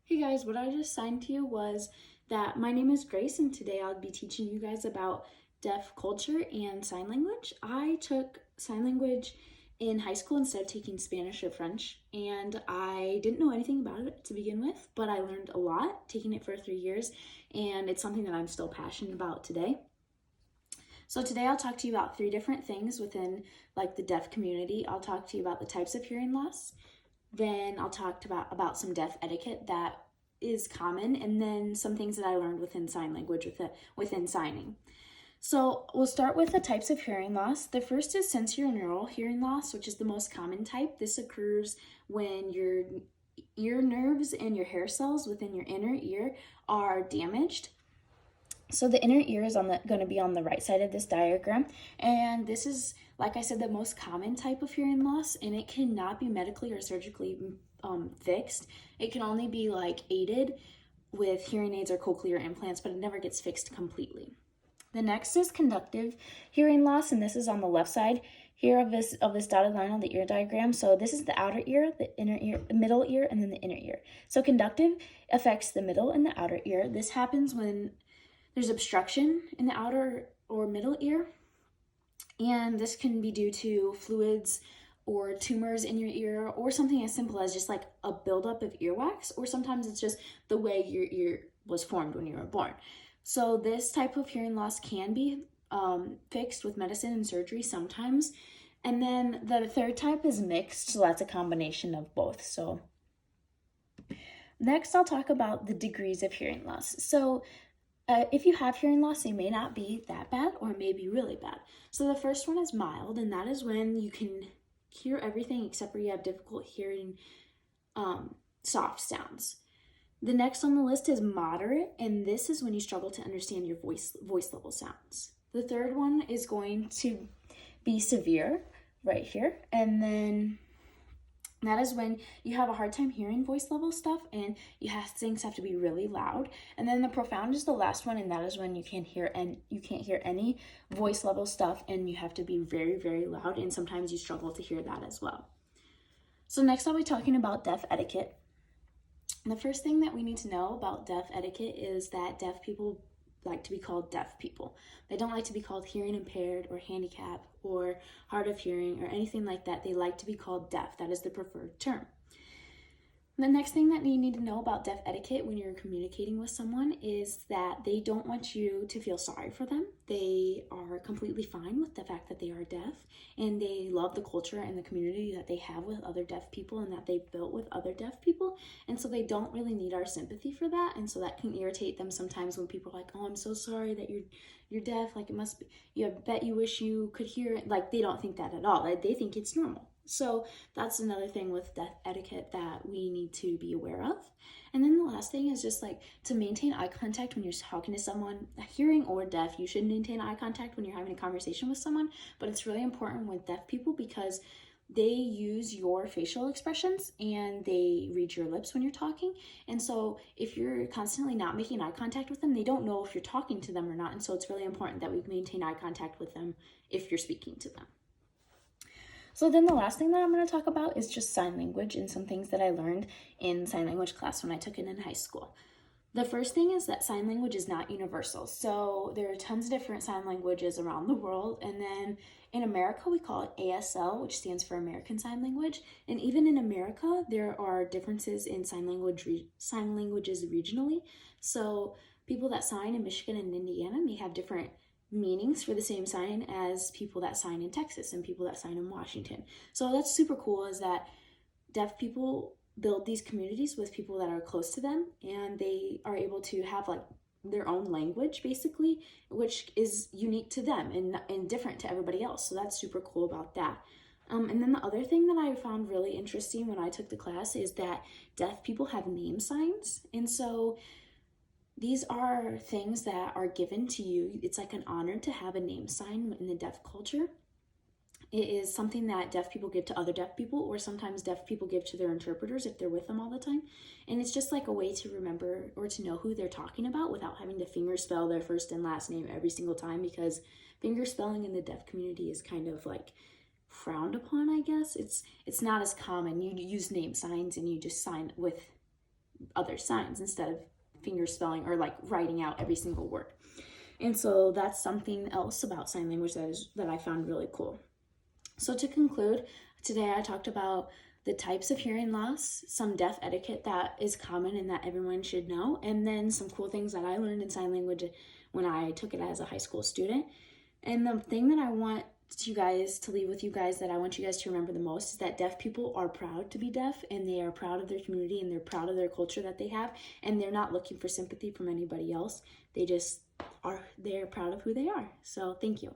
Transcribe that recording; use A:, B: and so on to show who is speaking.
A: Hey guys, what I just signed to you was that my name is Grace and today I'll be teaching you guys about deaf culture and sign language. I took sign language in high school instead of taking Spanish or French, and I didn't know anything about it to begin with, but I learned a lot taking it for 3 years, and it's something that I'm still passionate about today. So today I'll talk to you about three different things within the deaf community. I'll talk to you about the types of hearing loss. Then I'll talk about some deaf etiquette that is common, and then some things that I learned within sign language within signing. So we'll start with the types of hearing loss. The first is sensorineural hearing loss, which is the most common type. This occurs when your ear nerves and your hair cells within your inner ear are damaged. So the inner ear is going to be on the right side of this diagram, and this is, like I said, the most common type of hearing loss, and it cannot be medically or surgically fixed. It can only be aided with hearing aids or cochlear implants, but it never gets fixed completely. The next is conductive hearing loss, and this is on the left side here of this dotted line on the ear diagram. So this is the outer ear, the inner ear, the middle ear, and then the inner ear. So conductive affects the middle and the outer ear. This happens when there's obstruction in the outer or middle ear, and this can be due to fluids or tumors in your ear, or something as simple as just a buildup of earwax, or sometimes it's just the way your ear was formed when you were born. So this type of hearing loss can be fixed with medicine and surgery sometimes. And then the third type is mixed, so that's a combination of both. So next I'll talk about the degrees of hearing loss. So if you have hearing loss, it may not be that bad or it may be really bad. So the first one is mild, and that is when you can hear everything except where you have difficult hearing soft sounds. The next on the list is moderate, and this is when you struggle to understand your voice level sounds. The third one is going to be severe right here, and then that is when you have a hard time hearing voice level stuff and things have to be really loud. And then the profound is the last one, and that is when you can't hear any voice level stuff and you have to be very, very loud, and sometimes you struggle to hear that as well. So next I'll be talking about deaf etiquette. The first thing that we need to know about deaf etiquette is that deaf people like to be called deaf people. They don't like to be called hearing impaired or handicapped or hard of hearing or anything like that. They like to be called deaf. That is the preferred term. The next thing that you need to know about deaf etiquette when you're communicating with someone is that they don't want you to feel sorry for them. They are completely fine with the fact that they are deaf, and they love the culture and the community that they have with other deaf people and that they've built with other deaf people. And so they don't really need our sympathy for that. And so that can irritate them sometimes when people are like, "Oh, I'm so sorry that you're deaf. Like, it must be, I bet you wish you could hear it." Like, they don't think that at all. They think it's normal. So that's another thing with deaf etiquette that we need to be aware of. And then the last thing is just to maintain eye contact when you're talking to someone, hearing or deaf. You should maintain eye contact when you're having a conversation with someone, but it's really important with deaf people because they use your facial expressions and they read your lips when you're talking. And so if you're constantly not making eye contact with them, they don't know if you're talking to them or not. And so it's really important that we maintain eye contact with them if you're speaking to them. So then the last thing that I'm going to talk about is just sign language and some things that I learned in sign language class when I took it in high school. The first thing is that sign language is not universal. So there are tons of different sign languages around the world. And then in America, we call it ASL, which stands for American Sign Language. And even in America, there are differences in sign languages regionally. So people that sign in Michigan and Indiana may have different meanings for the same sign as people that sign in Texas and people that sign in Washington. So that's super cool, is that deaf people build these communities with people that are close to them, and they are able to have their own language basically, which is unique to them and different to everybody else. So that's super cool about that. And then the other thing that I found really interesting when I took the class is that deaf people have name signs. And so these are things that are given to you. It's like an honor to have a name sign in the deaf culture. It is something that deaf people give to other deaf people, or sometimes deaf people give to their interpreters if they're with them all the time. And it's just like a way to remember or to know who they're talking about without having to fingerspell their first and last name every single time, because fingerspelling in the deaf community is kind of frowned upon, I guess. It's not as common. You use name signs and you just sign with other signs instead of finger spelling or like writing out every single word. And so that's something else about sign language that I found really cool. So to conclude, today I talked about the types of hearing loss, some deaf etiquette that is common and that everyone should know, and then some cool things that I learned in sign language when I took it as a high school student. And the thing that I want you guys to leave with you guys, that I want you guys to remember the most, is that deaf people are proud to be deaf, and they are proud of their community, and they're proud of their culture that they have, and they're not looking for sympathy from anybody else. They're proud of who they are. So thank you.